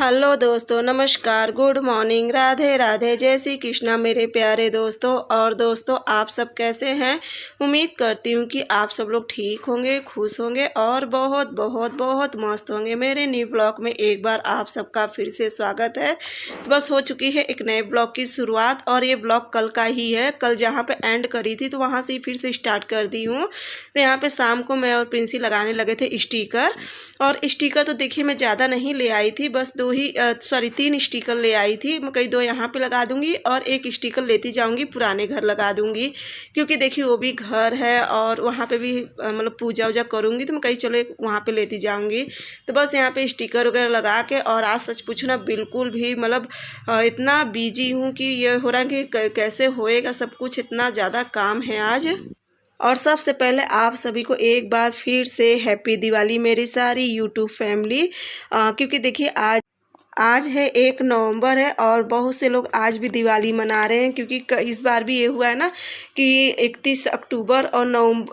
Hello दोस्तों, नमस्कार, good morning, Radhe Radhe, जय श्री कृष्णा मेरे प्यारे दोस्तों। और दोस्तों, आप सब कैसे हैं? उम्मीद करती हूँ कि आप सब लोग ठीक होंगे, खुश होंगे और बहुत बहुत बहुत मस्त होंगे। मेरे न्यू ब्लॉग में एक बार आप सबका फिर से स्वागत है। तो बस हो चुकी है एक नए ब्लॉग की शुरुआत और ये ब्लॉग कल का ही है। कल जहाँ पे एंड करी थी तो वहाँ से फिर से स्टार्ट कर दी हूँ। तो यहाँ पे शाम को मैं और प्रिंसी लगाने लगे थे स्टिकर। और स्टिकर तो देखिए मैं ज़्यादा नहीं ले आई थी, बस 3 स्टिकर ले आई थी। मैं कहीं 2 यहाँ पे लगा दूंगी और एक स्टिकर लेती जाऊंगी पुराने घर लगा दूंगी, क्योंकि देखिए वो भी घर है और वहाँ पे भी मतलब पूजा वूजा करूँगी तो मैं कहीं चलो वहाँ पे लेती जाऊंगी। तो बस यहाँ पे स्टिकर वगैरह लगा के, और आज सच पूछो ना बिल्कुल भी मतलब इतना बिजी हूँ कि ये हो रहा है कि कैसे होएगा सब कुछ, इतना ज़्यादा काम है आज। और सबसे पहले आप सभी को एक बार फिर से हैप्पी दिवाली मेरी सारी यूट्यूब फैमिली। क्योंकि देखिए आज है 1 नवंबर है और बहुत से लोग आज भी दिवाली मना रहे हैं, क्योंकि इस बार भी ये हुआ है ना कि 31 अक्टूबर और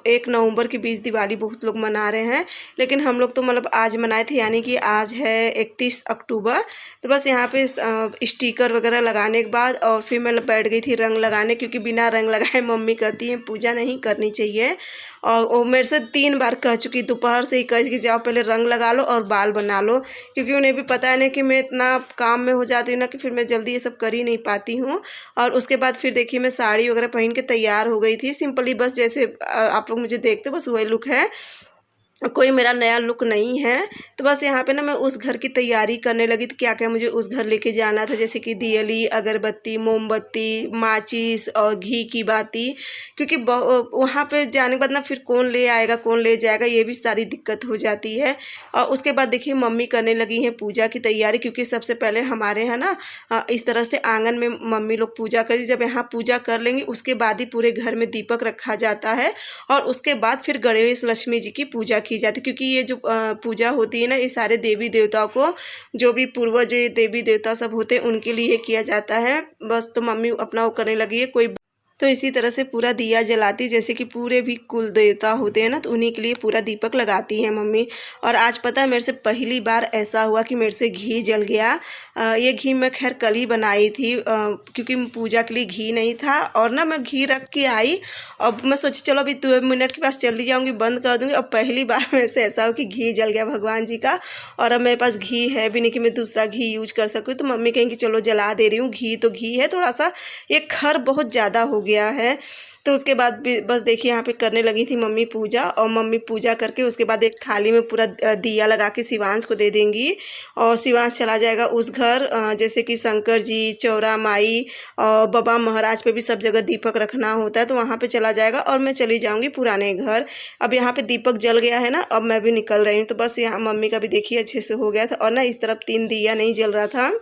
1 नवंबर के बीच दिवाली बहुत लोग मना रहे हैं। लेकिन हम लोग तो मतलब आज मनाए थे, यानी कि आज है 31 अक्टूबर। तो बस यहाँ पे स्टिकर वगैरह लगाने के बाद और फिर मैं बैठ गई थी रंग लगाने, क्योंकि बिना रंग लगाए मम्मी कहती हैं पूजा नहीं करनी चाहिए। और वो मेरे से 3 बार कह चुकी, दोपहर से ही कह कि जाओ पहले रंग लगा लो और बाल बना लो, क्योंकि उन्हें भी पता है ना कि मैं इतना काम में हो जाती हूँ ना कि फिर मैं जल्दी ये सब कर ही नहीं पाती हूँ। और उसके बाद फिर देखिए मैं साड़ी वगैरह पहन के तैयार हो गई थी सिंपली, बस जैसे आप लोग मुझे देखते बस वही लुक है, कोई मेरा नया लुक नहीं है। तो बस यहाँ पे ना मैं उस घर की तैयारी करने लगी। तो क्या क्या मुझे उस घर लेके जाना था, जैसे कि दियली, अगरबत्ती, मोमबत्ती, माचिस और घी की बाती, क्योंकि वहाँ पे जाने के बाद ना फिर कौन ले आएगा कौन ले जाएगा, ये भी सारी दिक्कत हो जाती है। और उसके बाद देखिए मम्मी करने लगी हैं पूजा की तैयारी, क्योंकि सबसे पहले हमारे यहाँ ना इस तरह से आंगन में मम्मी लोग पूजा करती। जब यहाँ पूजा कर लेंगी उसके बाद ही पूरे घर में दीपक रखा जाता है और उसके बाद फिर गणेश लक्ष्मी जी की पूजा की जाती है। क्योंकि ये जो पूजा होती है ना, ये सारे देवी देवताओं को, जो भी पूर्वज देवी देवता सब होते हैं उनके लिए किया जाता है। बस तो मम्मी अपना वो करने लगी है। कोई तो इसी तरह से पूरा दिया जलाती, जैसे कि पूरे भी कुल देवता होते हैं ना, तो उन्हीं के लिए पूरा दीपक लगाती है मम्मी। और आज पता है मेरे से पहली बार ऐसा हुआ कि मेरे से घी जल गया। ये घी मैं खैर कल ही बनाई थी, क्योंकि पूजा के लिए घी नहीं था। और ना मैं घी रख के आई और मैं सोची चलो अभी 2 मिनट के पास जल्दी जाऊँगी, बंद कर दूँगी। और पहली बार मेरे से ऐसा हो कि घी जल गया भगवान जी का। और अब मेरे पास घी है भी नहीं कि मैं दूसरा घी यूज कर सकूँ। तो मम्मी कहेंगी चलो जला दे रही हूँ, घी तो घी है, थोड़ा सा ये खर बहुत ज़्यादा हो गया है। तो उसके बाद बस देखिए यहाँ पे करने लगी थी मम्मी पूजा। और मम्मी पूजा करके उसके बाद एक थाली में पूरा दिया लगा के शिवांश को दे देंगी और शिवांश चला जाएगा उस घर, जैसे कि शंकर जी, चौरा माई और बाबा महाराज पे भी सब जगह दीपक रखना होता है, तो वहाँ पे चला जाएगा और मैं चली जाऊँगी पुराने घर। अब यहाँ पे दीपक जल गया है ना, अब मैं भी निकल रही हूँ। तो बस यहाँ मम्मी का भी देखिए अच्छे से हो गया था। और ना इस तरफ 3 दिया नहीं जल रहा था,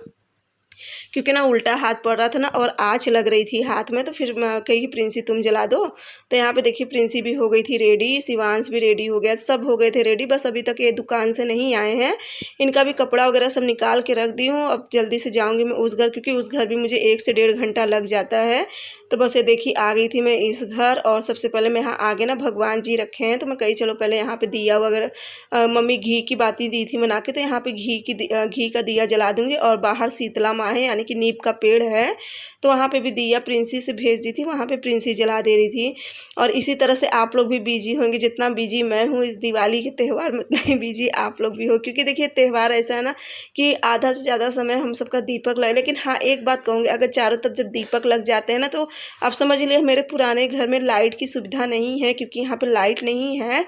क्योंकि ना उल्टा हाथ पड़ रहा था ना और आँच लग रही थी हाथ में। तो फिर कही प्रिंसी तुम जला दो। तो यहाँ पे देखिए प्रिंसी भी हो गई थी रेडी, शिवांश भी रेडी हो गया, सब हो गए थे रेडी। बस अभी तक ये दुकान से नहीं आए हैं, इनका भी कपड़ा वगैरह सब निकाल के रख दी हूँ। अब जल्दी से जाऊँगी मैं उस घर, क्योंकि उस घर भी मुझे 1 से 1.5 घंटा लग जाता है। तो बस ये देखिए आ गई थी मैं इस घर। और सबसे पहले मैं यहाँ आगे ना भगवान जी रखे हैं, तो मैं कही चलो पहले यहाँ पे दिया वगैरह, मम्मी घी की बाती दी थी बना के, तो यहाँ पे घी का दिया जला दूँगी। और बाहर शीतला माँ है, यानी कि नीम का पेड़ है, तो वहाँ पे भी दिया प्रिंसी से भेज दी थी, वहाँ पे प्रिंसी जला दे रही थी। और इसी तरह से आप लोग भी बिजी होंगे, जितना बिजी मैं हूँ इस दिवाली के त्यौहार में उतना ही बिजी आप लोग भी हो। क्योंकि देखिए त्यौहार ऐसा है ना कि आधा से ज़्यादा समय हम सबका दीपक लगे। लेकिन हाँ एक बात कहूँगी, अगर चारों तरफ जब दीपक लग जाते हैं ना, तो आप समझ लिए मेरे पुराने घर में लाइट की सुविधा नहीं है, क्योंकि यहाँ पे लाइट नहीं है।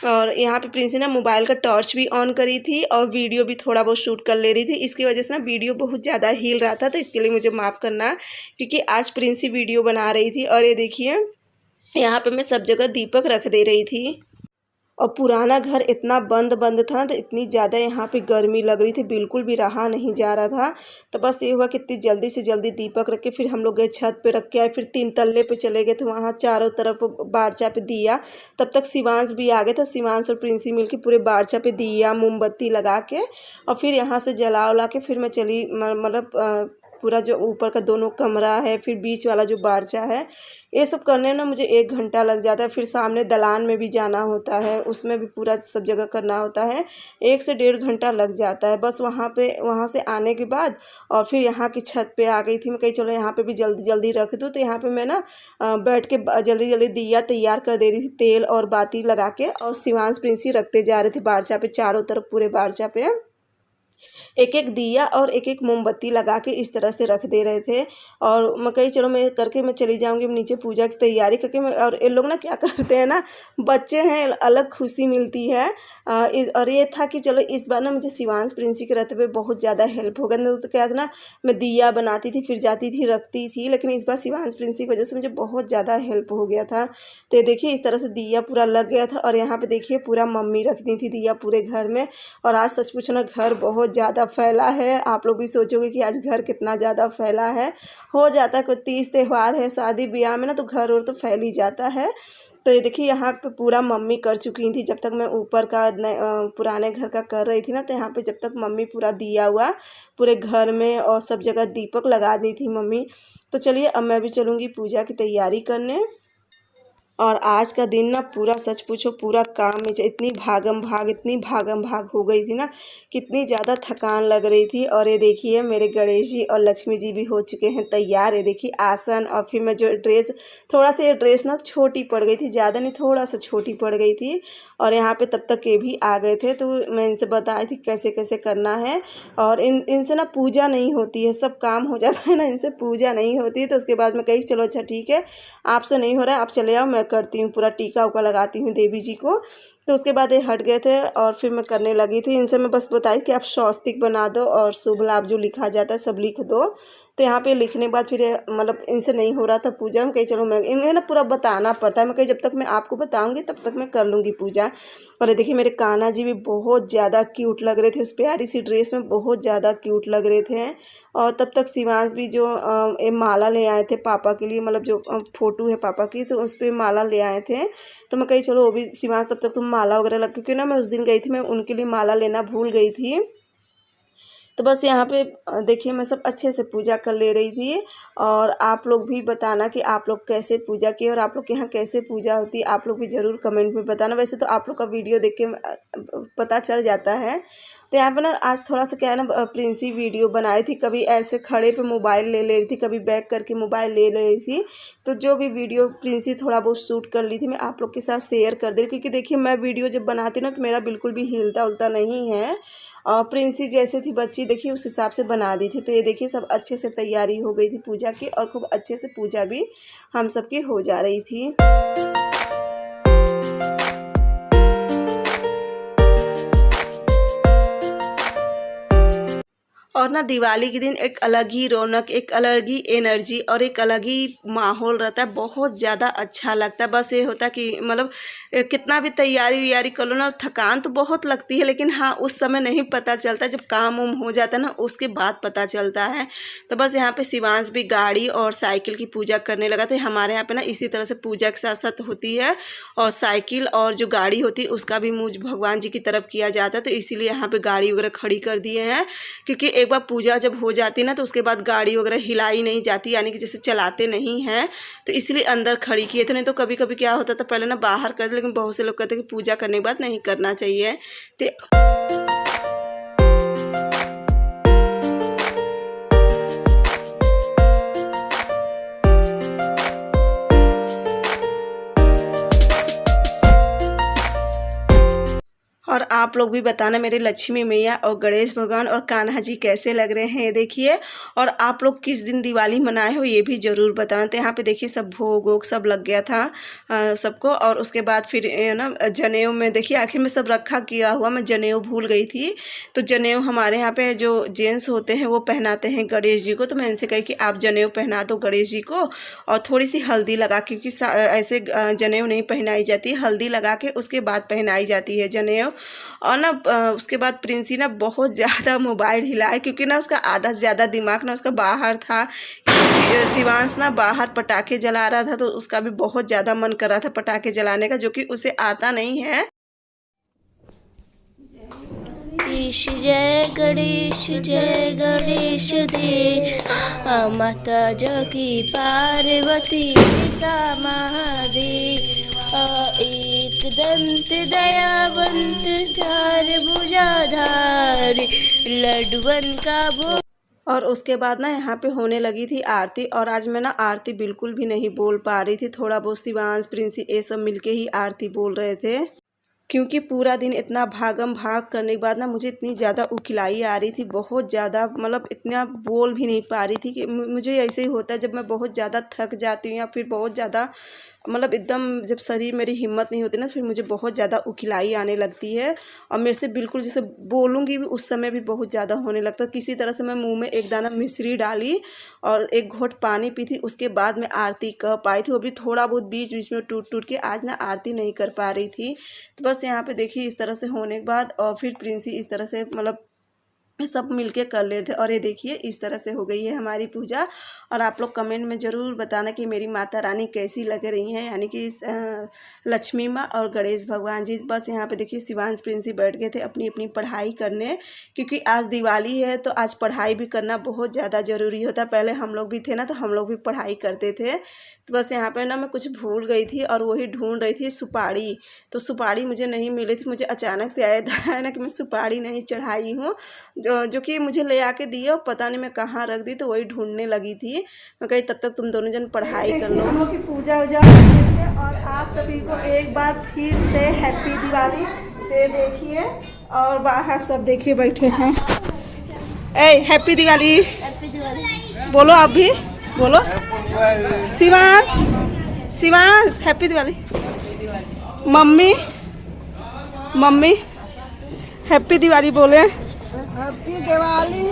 और यहाँ पे प्रिंसी ना मोबाइल का टॉर्च भी ऑन करी थी और वीडियो भी थोड़ा बहुत शूट कर ले रही थी। इसकी वजह से ना वीडियो बहुत ज़्यादा हिल रहा था, तो इसके लिए मुझे माफ़ करना, क्योंकि आज प्रिंसी वीडियो बना रही थी। और ये देखिए यहाँ पे मैं सब जगह दीपक रख दे रही थी। और पुराना घर इतना बंद बंद था ना, तो इतनी ज़्यादा यहाँ पे गर्मी लग रही थी, बिल्कुल भी रहा नहीं जा रहा था। तो बस ये हुआ कि इतनी जल्दी से जल्दी दीपक रख के फिर हम लोग गए छत पे रख के आए, फिर 3 तल्ले पे चले गए थे, वहाँ चारों तरफ बारचा पे दिया। तब तक शिवांश भी आ गए थे, शिवांश और प्रिंसी मिल के पूरे बारचा पे दिया मोमबत्ती लगा के और फिर यहाँ से जला उला के फिर मैं चली मतलब पूरा जो ऊपर का दोनों कमरा है, फिर बीच वाला जो बारचा है, ये सब करने में ना मुझे 1 घंटा लग जाता है। फिर सामने दलान में भी जाना होता है, उसमें भी पूरा सब जगह करना होता है, 1 से 1.5 घंटा लग जाता है बस वहाँ से आने के बाद। और फिर यहाँ की छत पे आ गई थी मैं, कहीं चलो यहाँ पे भी जल्दी जल्दी रख दूँ। तो यहाँ पे मैं ना बैठ के जल्दी जल्दी दिया तैयार कर दे रही थी, तेल और बाती लगा के, और शिवांश प्रिंसी रखते जा रहे थे बारचा पे, चारों तरफ पूरे बारचा पे एक एक दिया और एक एक मोमबत्ती लगा के इस तरह से रख दे रहे थे। और मैं कही चलो मैं चली जाऊंगी नीचे पूजा की तैयारी करके। और ये लोग ना क्या करते हैं ना, बच्चे हैं, अलग खुशी मिलती है। और ये था कि चलो इस बार ना मुझे शिवांश प्रिंसी के रहते हुए बहुत ज़्यादा हेल्प हो गया। तो क्या था ना, मैं दिया बनाती थी, फिर जाती थी रखती थी, लेकिन इस बार शिवांश प्रिंसी की वजह से मुझे बहुत ज़्यादा हेल्प हो गया था। तो ये देखिए इस तरह से दिया पूरा लग गया था। और यहाँ पे देखिए पूरा मम्मी रखती थी दिया पूरे घर में। और आज सच पूछो ना, घर बहुत ज़्यादा फैला है। आप लोग भी सोचोगे कि आज घर कितना ज़्यादा फैला है। हो जाता है, कोई तीज त्यौहार है, शादी ब्याह में ना, तो घर और तो फैल ही जाता है। तो ये देखिए यहाँ पे पूरा मम्मी कर चुकी थी। जब तक मैं ऊपर का पुराने घर का कर रही थी ना, तो यहाँ पे जब तक मम्मी पूरा दिया हुआ पूरे घर में और सब जगह दीपक लगा दी थी मम्मी। तो चलिए अब मैं भी चलूँगी पूजा की तैयारी करने। और आज का दिन ना पूरा सच पूछो पूरा काम में इतनी भागम भाग हो गई थी ना, कितनी ज़्यादा थकान लग रही थी। और ये देखिए मेरे गणेश जी और लक्ष्मी जी भी हो चुके हैं तैयार। ये देखिए आसन, और फिर मैं जो ड्रेस, थोड़ा सा ये ड्रेस ना छोटी पड़ गई थी, ज़्यादा नहीं, थोड़ा सा छोटी पड़ गई थी। और यहाँ पे तब तक ये भी आ गए थे, तो मैं इनसे बताई थी कैसे कैसे करना है। और इनसे ना पूजा नहीं होती है, सब काम हो जाता है ना, इनसे पूजा नहीं होती है। तो उसके बाद मैं कही चलो अच्छा ठीक है, आपसे नहीं हो रहा है, आप चले आओ, मैं करती हूँ, पूरा टीका उका लगाती हूँ देवी जी को। तो उसके बाद ये हट गए थे और फिर मैं करने लगी थी। इनसे मैं बस बताई कि आप स्वस्तिक बना दो और शुभ लाभ जो लिखा जाता है सब लिख दो। तो यहाँ पे लिखने के बाद फिर मतलब इनसे नहीं हो रहा था पूजा। हम कही चलो मैं, इन्हें ना पूरा बताना पड़ता है। मैं कही जब तक मैं आपको बताऊँगी तब तक मैं कर लूँगी पूजा। और ये देखिए मेरे कान्हा जी भी बहुत ज़्यादा क्यूट लग रहे थे, उस प्यारी सी ड्रेस में बहुत ज़्यादा क्यूट लग रहे थे। और तब तक शिवांश भी जो एक माला ले आए थे पापा के लिए, मतलब जो फ़ोटो है पापा की, तो उस पर माला ले आए थे। तो मैं कही चलो वो भी शिवांश तब तक तुम माला वगैरह लग, क्योंकि ना मैं उस दिन गई थी, मैं उनके लिए माला लेना भूल गई थी। तो बस यहाँ पे देखिए मैं सब अच्छे से पूजा कर ले रही थी। और आप लोग भी बताना कि आप लोग कैसे पूजा किए और आप लोग के यहाँ कैसे पूजा होती है, आप लोग भी ज़रूर कमेंट में बताना। वैसे तो आप लोग का वीडियो देख के पता चल जाता है। तो यहाँ पे ना आज थोड़ा सा क्या है ना, प्रिंसी वीडियो बनाई थी, कभी ऐसे खड़े पे मोबाइल ले रही थी, कभी बैक करके मोबाइल ले रही थी। तो जो भी वीडियो प्रिंसी थोड़ा बहुत शूट कर ली थी मैं आप लोग के साथ शेयर कर दे रही, क्योंकि देखिए मैं वीडियो जब बनाती हूँ ना तो मेरा बिल्कुल भी हिलता उलता नहीं है। और प्रिंसी जैसे थी बच्ची देखिए उस हिसाब से बना दी थी। तो ये देखिए सब अच्छे से तैयारी हो गई थी पूजा की, और खूब अच्छे से पूजा भी हम सबकी हो जा रही थी। और ना दिवाली के दिन एक अलग ही रौनक, एक अलग ही एनर्जी और एक अलग ही माहौल रहता है, बहुत ज़्यादा अच्छा लगता है। बस ये होता है कि मतलब कितना भी तैयारी व्यारी कर लो ना, थकान तो बहुत लगती है, लेकिन हाँ उस समय नहीं पता चलता, जब काम उम हो जाता है ना उसके बाद पता चलता है। तो बस यहाँ पे शिवांश भी गाड़ी और साइकिल की पूजा करने लगा था। हमारे यहाँ पे ना इसी तरह से पूजा के साथ साथ होती है, और साइकिल और जो गाड़ी होती है उसका भी मुझ भगवान जी की तरफ किया जाता है। तो इसीलिए यहाँ पे गाड़ी वगैरह खड़ी कर दिए हैं, क्योंकि एक बार पूजा जब हो जाती है ना तो उसके बाद गाड़ी वगैरह हिलाई नहीं जाती, यानी कि जैसे चलाते नहीं हैं, तो इसलिए अंदर खड़ी किए थे। नहीं तो कभी कभी क्या होता था पहले ना बाहर कर, लेकिन बहुत से लोग कहते हैं कि पूजा करने के बाद नहीं करना चाहिए। तो और आप लोग भी बताना मेरे लक्ष्मी मैया और गणेश भगवान और कान्हा जी कैसे लग रहे हैं ये देखिए। और आप लोग किस दिन दिवाली मनाए हो ये भी ज़रूर बताना। तो यहाँ पे देखिए सब भोग वोग सब लग गया था सबको। और उसके बाद फिर ना जनेऊ में देखिए आखिर में सब रखा किया हुआ, मैं जनेऊ भूल गई थी। तो जनेऊ हमारे यहाँ पे जो जेंट्स होते हैं वो पहनाते हैं गणेश जी को। तो मैं इनसे कही कि आप जनेऊ पहना दो गणेश जी को, और थोड़ी सी हल्दी लगा, क्योंकि ऐसे जनेऊ नहीं पहनाई जाती, हल्दी लगा के उसके बाद पहनाई जाती है जनेऊ। और ना उसके बाद प्रिंसी ना बहुत ज़्यादा मोबाइल हिलाया, क्योंकि ना उसका आधा से ज़्यादा दिमाग ना उसका बाहर था। शिवांश ना बाहर पटाखे जला रहा था, तो उसका भी बहुत ज़्यादा मन कर रहा था पटाखे जलाने का, जो कि उसे आता नहीं है। गणेश जय गणेश दे माता जगी पार्वती पिता महादेव एक दंत दयावंत चार भुजाधारी लड्डुअन का भोग। और उसके बाद ना यहाँ पे होने लगी थी आरती। और आज मैं ना आरती बिल्कुल भी नहीं बोल पा रही थी, थोड़ा बहुत शिवांश प्रिंसी ये सब मिलके ही आरती बोल रहे थे, क्योंकि पूरा दिन इतना भागम भाग करने के बाद ना मुझे इतनी ज़्यादा उकिलाई आ रही थी, बहुत ज़्यादा, मतलब इतना बोल भी नहीं पा रही थी। कि मुझे ऐसे ही होता है जब मैं बहुत ज़्यादा थक जाती हूँ या फिर बहुत ज़्यादा मतलब एकदम जब शरीर मेरी हिम्मत नहीं होती ना, फिर मुझे बहुत ज़्यादा उकिलाई आने लगती है। और मेरे से बिल्कुल जैसे बोलूँगी भी उस समय भी बहुत ज़्यादा होने लगता है। किसी तरह से मैं मुंह में एक दाना मिश्री डाली और एक घोट पानी पी थी, उसके बाद मैं आरती कर पाई थी। वो भी थोड़ा बहुत बीच बीच में टूट के आज ना आरती नहीं कर पा रही थी। तो बस यहाँ पे देखिए इस तरह से होने के बाद और फिर प्रिंसी इस तरह से मतलब सब मिलके कर ले रहे थे। और ये देखिए इस तरह से हो गई है हमारी पूजा। और आप लोग कमेंट में ज़रूर बताना कि मेरी माता रानी कैसी लग रही हैं, यानी कि लक्ष्मी माँ और गणेश भगवान जी। बस यहाँ पे देखिए शिवांश प्रिंसी बैठ गए थे अपनी अपनी पढ़ाई करने, क्योंकि आज दिवाली है तो आज पढ़ाई भी करना बहुत ज़्यादा ज़रूरी होता है। पहले हम लोग भी थे ना तो हम लोग भी पढ़ाई करते थे। तो बस यहाँ पे ना मैं कुछ भूल गई थी और वही ढूंढ रही थी सुपारी। तो सुपारी मुझे नहीं मिली थी, मुझे अचानक से आया था ना कि मैं सुपारी नहीं चढ़ाई हूँ, जो कि मुझे ले आके दिए और पता नहीं मैं कहाँ रख दी। तो वही ढूंढने लगी थी। मैं कही तब तक तुम दोनों जन पढ़ाई कर लो। हम लोग की पूजा वूजा और आप सभी को एक बार फिर से हैप्पी दिवाली। ये देखिए और बाहर सब देखिए बैठे हैं। ए हैप्पी दिवाली बोलो, आप भी बोलो। Shivansh happy Diwali. Mummy happy Diwali बोले। हैप्पी दिवाली।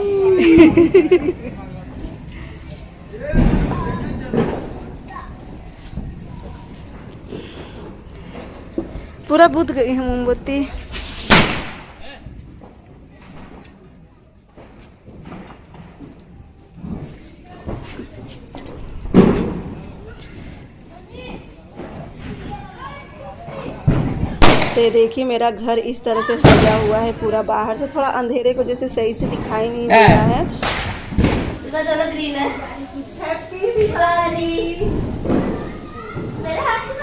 पूरा बुझ गई है मोमबत्ती। ये देखिए मेरा घर इस तरह से सजा हुआ है पूरा, बाहर से थोड़ा अंधेरे को जैसे सही से दिखाई नहीं दे रहा है। ग्रीन है। हैप्पी दिवाली। मेरे हाथ में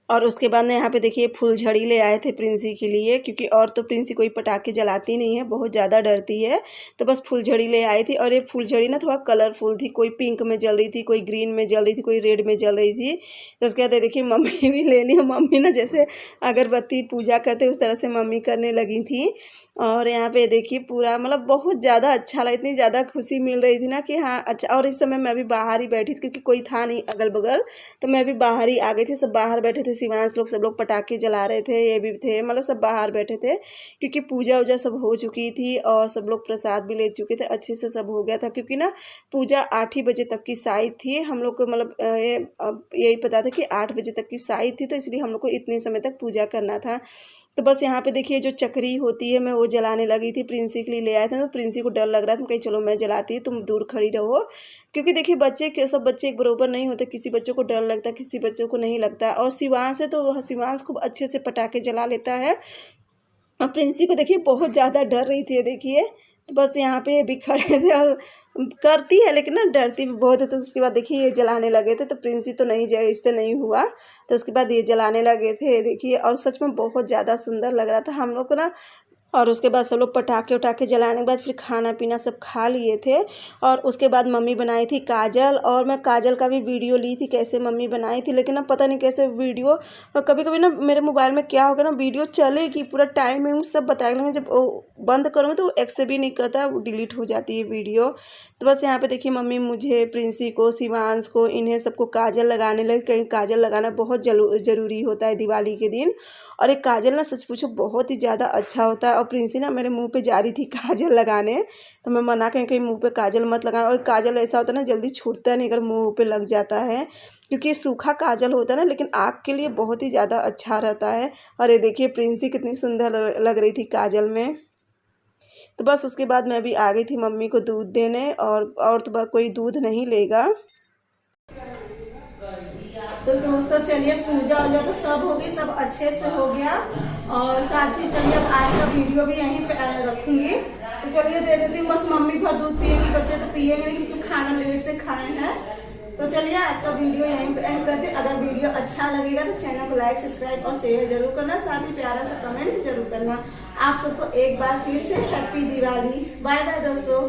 और उसके बाद ना यहाँ पे देखिए फुलझड़ी ले आए थे प्रिंसी के लिए, क्योंकि और तो प्रिंसी कोई पटाखे जलाती नहीं है, बहुत ज़्यादा डरती है। तो बस फुलझड़ी ले आई थी। और ये फुलझड़ी ना थोड़ा कलरफुल थी, कोई पिंक में जल रही थी, कोई ग्रीन में जल रही थी, कोई रेड में जल रही थी। तो उसके बाद देखिए मम्मी भी ले ली। मम्मी ना जैसे अगरबत्ती पूजा करते उस तरह से मम्मी करने लगी थी। और यहाँ पे देखिए पूरा मतलब बहुत ज़्यादा अच्छा लगा, इतनी ज़्यादा खुशी मिल रही थी ना कि हाँ अच्छा। और इस समय मैं भी बाहर ही बैठी थी क्योंकि कोई था नहीं अगल बगल, तो मैं भी बाहर ही आ गई थी। सब बाहर बैठे थे, शिवांश लोग सब लोग पटाखे जला रहे थे, ये भी थे, मतलब सब बाहर बैठे थे क्योंकि पूजा वूजा सब हो चुकी थी और सब लोग प्रसाद भी ले चुके थे, अच्छे से सब हो गया था। क्योंकि ना पूजा 8 ही बजे तक की शायद थी, हम लोग को मतलब यही पता था कि 8 बजे तक की शायद थी, तो इसलिए हम लोग को इतने समय तक पूजा करना था। तो बस यहाँ पे देखिए जो चक्री होती है मैं वो जलाने लगी थी, प्रिंसी के लिए ले आए थे। तो प्रिंसी को डर लग रहा था, कहीं चलो मैं जलाती हूँ तुम दूर खड़ी रहो, क्योंकि देखिए बच्चे के सब बच्चे एक बराबर नहीं होते, किसी बच्चों को डर लगता है, किसी बच्चों को नहीं लगता। और शिवांश है तो शिवांश खूब अच्छे से पटाखे जला लेता है, और प्रिंसी को देखिए बहुत ज़्यादा डर रही थी। देखिए तो बस यहाँ पे भी खड़े थे और करती है लेकिन ना डरती भी बहुत है। तो उसके बाद देखिए ये जलाने लगे थे, तो प्रिंसी तो नहीं जाए, इससे नहीं हुआ। तो उसके बाद ये जलाने लगे थे देखिए, और सच में बहुत ज़्यादा सुंदर लग रहा था हम लोग को ना। और उसके बाद सब लोग पटाखे उटाखे जलाने के बाद फिर खाना पीना सब खा लिए थे। और उसके बाद मम्मी बनाई थी काजल, और मैं काजल का भी वीडियो ली थी कैसे मम्मी बनाई थी, लेकिन ना पता नहीं कैसे वीडियो कभी कभी ना मेरे मोबाइल में क्या होगा ना, वीडियो चलेगी पूरा टाइम सब बताएगा, लेकिन जब बंद करूँगी तो एक्सेप्ट भी नहीं करता, वो डिलीट हो जाती है वीडियो। तो बस यहाँ पे देखिए मम्मी मुझे, प्रिंसी को, शिवांश को, इन्हें सबको काजल लगाने लगे। कहीं काजल लगाना बहुत ज़रूरी होता है दिवाली के दिन। और एक काजल ना सच पूछो बहुत ही ज़्यादा अच्छा होता है। और प्रिंसी ना मेरे मुंह पे जा रही थी काजल लगाने, तो मैं मना कहीं मुंह पे काजल मत लगाना। और काजल ऐसा होता है ना जल्दी छूटता नहीं अगर मुंह पे लग जाता है, क्योंकि सूखा काजल होता है ना, लेकिन आँख के लिए बहुत ही ज़्यादा अच्छा रहता है। और ये देखिए प्रिंसी कितनी सुंदर लग रही थी काजल में। तो बस उसके बाद मैं भी आ गई थी मम्मी को दूध देने, और तो कोई दूध नहीं लेगा। तो दोस्तों चलिए पूजा वूजा तो सब हो गई, सब अच्छे से हो गया। और साथ ही चलिए अब आज का वीडियो भी यहीं पे रखूंगी। तो चलिए दे देती हूँ, बस मम्मी भर दूध पिएंगी, बच्चे तो पिएंगे नहीं क्योंकि खाना लेट से खाए हैं। तो चलिए आज का वीडियो यहीं पे एंड करते। अगर वीडियो अच्छा लगेगा तो चैनल को लाइक, सब्सक्राइब और शेयर जरूर करना, साथ ही प्यारा सा कमेंट जरूर करना। आप सबको एक बार फिर से हैप्पी दिवाली। बाय बाय दोस्तों।